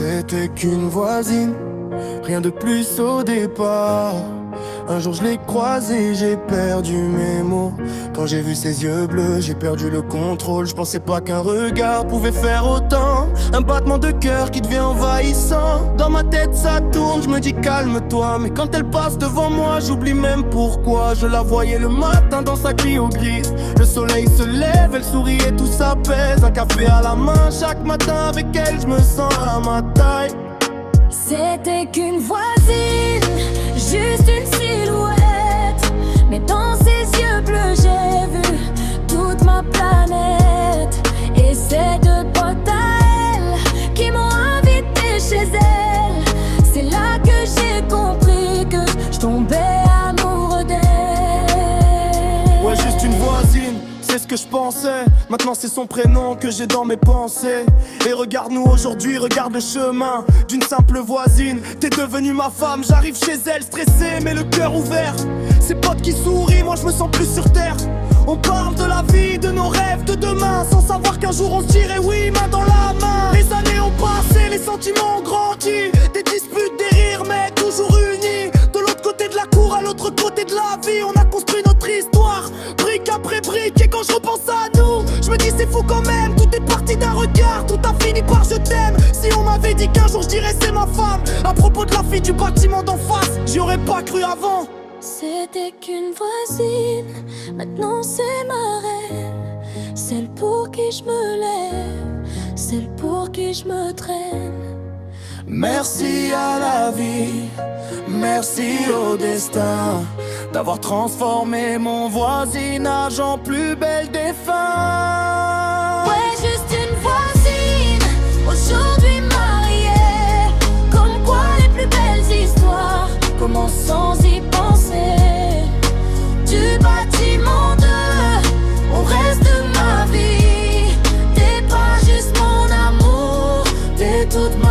C'était qu'une voisine, rien de plus au départ. Un jour je l'ai croisée, j'ai perdu mes mots. Quand j'ai vu ses yeux bleus, j'ai perdu le contrôle. Je pensais pas qu'un regard pouvait faire autant. Un battement de cœur qui devient envahissant. Dans ma tête ça tourne, je me dis calme-toi. Mais quand elle passe devant moi, j'oublie même pourquoi. Je la voyais le matin dans sa Clio grise. Le soleil se lève, elle sourit et tout s'apaise. Un café à la main, chaque matin avec elle, je me sens à ma taille. C'était qu'une voisine, juste une silhouette. Mais dans ses yeux bleus j'ai vu toute ma planète. Et c'est deux potes à elle qui m'ont invité chez elle. C'est là que j'ai compris que je tombais amoureux d'elle. Ouais, juste une voisine, c'est ce que je pensais. Maintenant c'est son prénom que j'ai dans mes pensées. Et regarde-nous aujourd'hui, regarde le chemin d'une simple voisine. T'es devenue ma femme, j'arrive chez elle stressé mais le cœur ouvert. Ses potes qui sourient, moi je me sens plus sur terre. On parle de la vie, de nos rêves, de demain, sans savoir qu'un jour on se dirait oui, main dans la main. Les années ont passé, les sentiments ont grandi. Des disputes, des rires, mais toujours unis. De l'autre côté de la cour, à l'autre côté de la vie, on a construit notre histoire, brique après brique. Et quand je repense à nous, je me dis c'est fou quand même. Tout est parti d'un regard, tout a fini par je t'aime. Si on m'avait dit qu'un jour je dirais c'est ma femme, à propos de la fille du bâtiment d'en face, j'y aurais pas cru avant. C'était qu'une voisine, maintenant c'est ma reine. Celle pour qui je me lève, celle pour qui je me traîne. Merci à la vie, merci au destin d'avoir transformé mon voisinage en plus belle des fins. Ouais, juste une voisine, aujourd'hui mariée. Comme quoi les plus belles histoires commencent sans y penser. Du bâtiment 2, au reste de ma vie. T'es pas juste mon amour, t'es toute ma